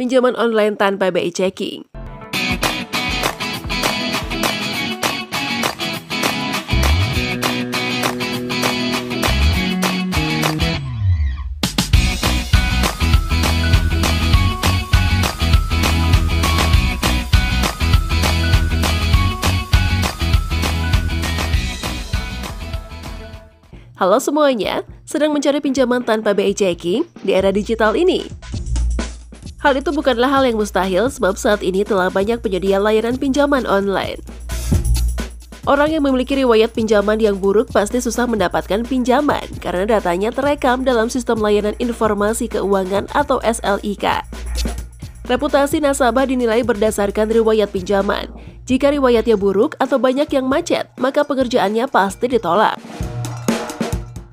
pinjaman online tanpa BI checking. Halo semuanya, sedang mencari pinjaman tanpa BI checking di era digital ini? Hal itu bukanlah hal yang mustahil sebab saat ini telah banyak penyedia layanan pinjaman online. Orang yang memiliki riwayat pinjaman yang buruk pasti susah mendapatkan pinjaman karena datanya terekam dalam Sistem Layanan Informasi Keuangan atau SLIK. Reputasi nasabah dinilai berdasarkan riwayat pinjaman. Jika riwayatnya buruk atau banyak yang macet, maka pengerjaannya pasti ditolak.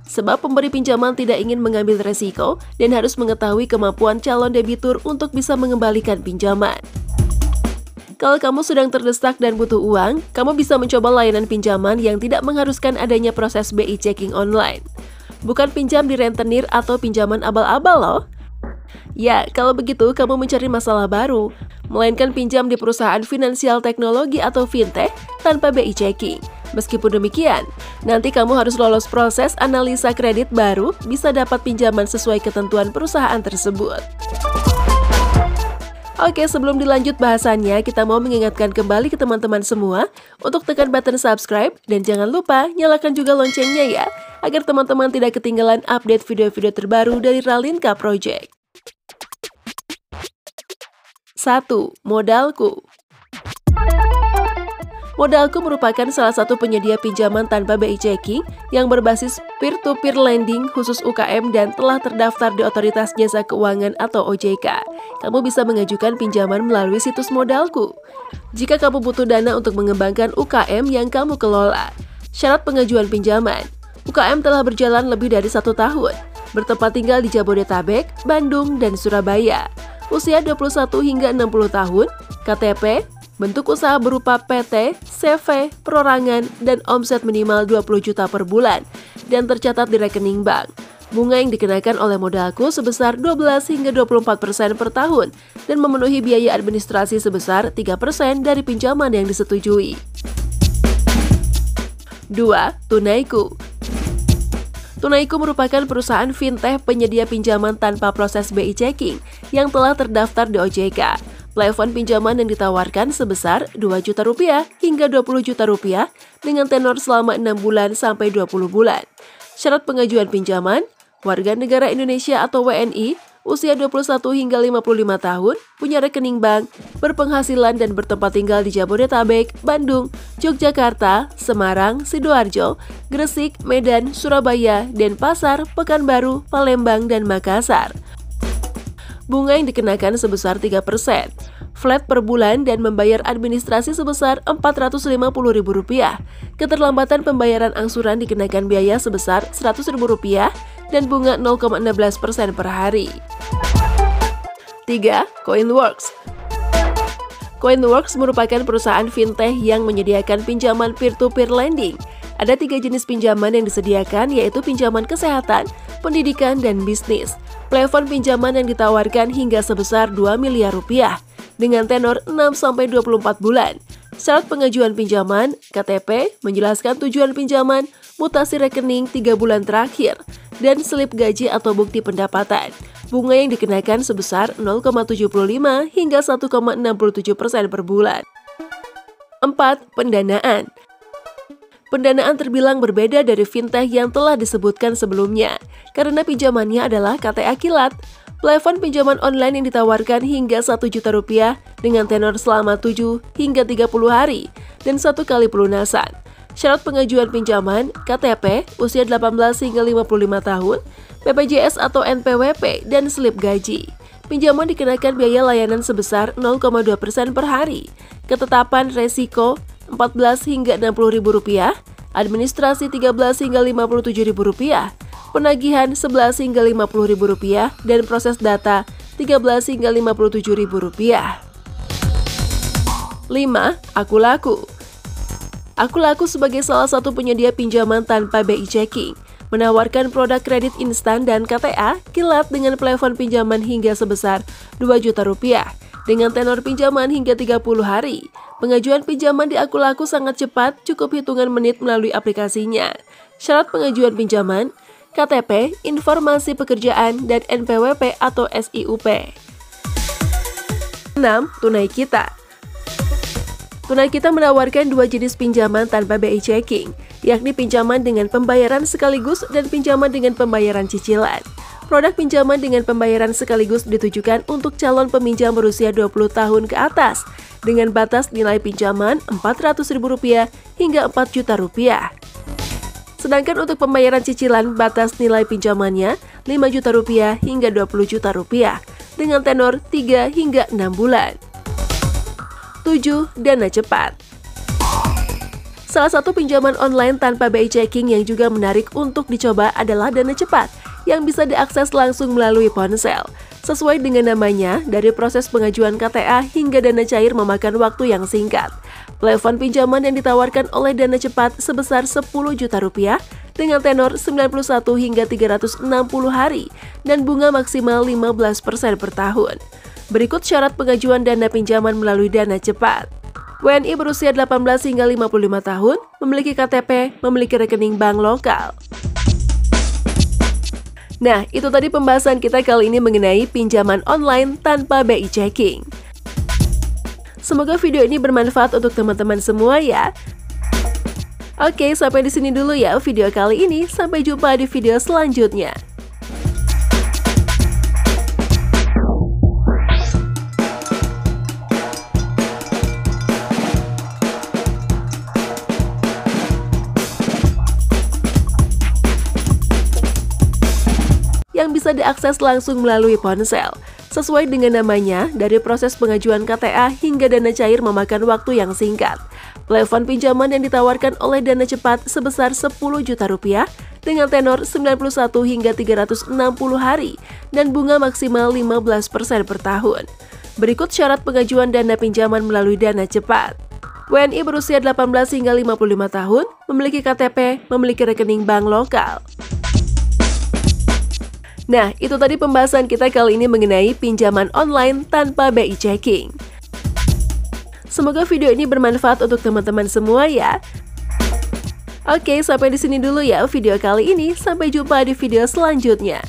Sebab pemberi pinjaman tidak ingin mengambil resiko dan harus mengetahui kemampuan calon debitur untuk bisa mengembalikan pinjaman. Kalau kamu sedang terdesak dan butuh uang, kamu bisa mencoba layanan pinjaman yang tidak mengharuskan adanya proses BI checking online. Bukan pinjam di rentenir atau pinjaman abal-abal loh. Ya, kalau begitu kamu mencari masalah baru, melainkan pinjam di perusahaan finansial teknologi atau fintech tanpa BI checking. Meskipun demikian, nanti kamu harus lolos proses analisa kredit baru bisa dapat pinjaman sesuai ketentuan perusahaan tersebut. Oke, sebelum dilanjut bahasannya, kita mau mengingatkan kembali ke teman-teman semua untuk tekan button subscribe dan jangan lupa nyalakan juga loncengnya ya, agar teman-teman tidak ketinggalan update video-video terbaru dari Ralinka Project. 1. Modalku. Modalku merupakan salah satu penyedia pinjaman tanpa BI checking yang berbasis peer-to-peer lending khusus UKM dan telah terdaftar di Otoritas Jasa Keuangan atau OJK. Kamu bisa mengajukan pinjaman melalui situs Modalku. Jika kamu butuh dana untuk mengembangkan UKM yang kamu kelola. Syarat pengajuan pinjaman. UKM telah berjalan lebih dari 1 tahun. Bertempat tinggal di Jabodetabek, Bandung, dan Surabaya. Usia 21 hingga 60 tahun, KTP, bentuk usaha berupa PT, CV, perorangan, dan omset minimal 20 juta per bulan, dan tercatat di rekening bank. Bunga yang dikenakan oleh Modalku sebesar 12 hingga 24% per tahun, dan memenuhi biaya administrasi sebesar 3% dari pinjaman yang disetujui. 2. Tunaiku. Tunaiku merupakan perusahaan fintech penyedia pinjaman tanpa proses BI checking yang telah terdaftar di OJK. Plafon pinjaman yang ditawarkan sebesar Rp2 juta hingga Rp20 juta dengan tenor selama 6 bulan sampai 20 bulan. Syarat pengajuan pinjaman, warga negara Indonesia atau WNI, usia 21 hingga 55 tahun, punya rekening bank, berpenghasilan dan bertempat tinggal di Jabodetabek, Bandung, Yogyakarta, Semarang, Sidoarjo, Gresik, Medan, Surabaya, Denpasar, Pekanbaru, Palembang, dan Makassar. Bunga yang dikenakan sebesar 3%, flat per bulan dan membayar administrasi sebesar Rp450.000. Keterlambatan pembayaran angsuran dikenakan biaya sebesar Rp100.000 dan bunga 0,16% per hari. 3. Coinworks. Coinworks merupakan perusahaan fintech yang menyediakan pinjaman peer-to-peer lending. Ada 3 jenis pinjaman yang disediakan, yaitu pinjaman kesehatan, pendidikan, dan bisnis. Plafon pinjaman yang ditawarkan hingga sebesar Rp2 miliar dengan tenor 6-24 bulan. Syarat pengajuan pinjaman, KTP, menjelaskan tujuan pinjaman, mutasi rekening 3 bulan terakhir, dan slip gaji atau bukti pendapatan. Bunga yang dikenakan sebesar 0,75 hingga 1,67% per bulan. 4. Pendanaan. Pendanaan terbilang berbeda dari fintech yang telah disebutkan sebelumnya, karena pinjamannya adalah KTA kilat. Plafon pinjaman online yang ditawarkan hingga Rp1 juta dengan tenor selama 7 hingga 30 hari, dan 1 kali pelunasan. Syarat pengajuan pinjaman, KTP, usia 18 hingga 55 tahun, BPJS atau NPWP, dan slip gaji. Pinjaman dikenakan biaya layanan sebesar 0,2% per hari. Ketetapan resiko Rp14 hingga Rp60.000, administrasi Rp13 hingga Rp57.000, penagihan Rp11 hingga Rp50.000, dan proses data Rp13 hingga Rp57.000. 5. Akulaku. Akulaku sebagai salah satu penyedia pinjaman tanpa BI checking. menawarkan produk kredit instan dan KTA kilat dengan plafon pinjaman hingga sebesar Rp2 juta dengan tenor pinjaman hingga 30 hari. Pengajuan pinjaman di Akulaku sangat cepat, cukup hitungan menit melalui aplikasinya. Syarat pengajuan pinjaman, KTP, informasi pekerjaan, dan NPWP atau SIUP. 6. Tunai Kita. Tunai Kita menawarkan dua jenis pinjaman tanpa BI checking, yakni pinjaman dengan pembayaran sekaligus dan pinjaman dengan pembayaran cicilan. Produk pinjaman dengan pembayaran sekaligus ditujukan untuk calon peminjam berusia 20 tahun ke atas, dengan batas nilai pinjaman Rp400.000 hingga Rp4 juta. Sedangkan untuk pembayaran cicilan, batas nilai pinjamannya Rp5 juta hingga Rp20 juta dengan tenor 3 hingga 6 bulan. 7. Dana Cepat. Salah satu pinjaman online tanpa BI checking yang juga menarik untuk dicoba adalah Dana Cepat, yang bisa diakses langsung melalui ponsel. Sesuai dengan namanya, dari proses pengajuan KTA hingga dana cair memakan waktu yang singkat. Plafon pinjaman yang ditawarkan oleh Dana Cepat sebesar Rp10 juta dengan tenor 91 hingga 360 hari dan bunga maksimal 15% per tahun. Berikut syarat pengajuan dana pinjaman melalui Dana Cepat. WNI berusia 18 hingga 55 tahun, memiliki KTP, memiliki rekening bank lokal. Nah, itu tadi pembahasan kita kali ini mengenai pinjaman online tanpa BI checking. Semoga video ini bermanfaat untuk teman-teman semua ya. Oke, sampai di sini dulu ya video kali ini. Sampai jumpa di video selanjutnya. Yang bisa diakses langsung melalui ponsel. Sesuai dengan namanya, dari proses pengajuan KTA hingga dana cair memakan waktu yang singkat. Plafon pinjaman yang ditawarkan oleh Dana Cepat sebesar Rp10 juta dengan tenor 91 hingga 360 hari dan bunga maksimal 15% per tahun. Berikut syarat pengajuan dana pinjaman melalui Dana Cepat. WNI berusia 18 hingga 55 tahun, memiliki KTP, memiliki rekening bank lokal. Nah, itu tadi pembahasan kita kali ini mengenai pinjaman online tanpa BI checking. Semoga video ini bermanfaat untuk teman-teman semua ya. Oke, sampai di sini dulu ya video kali ini. Sampai jumpa di video selanjutnya.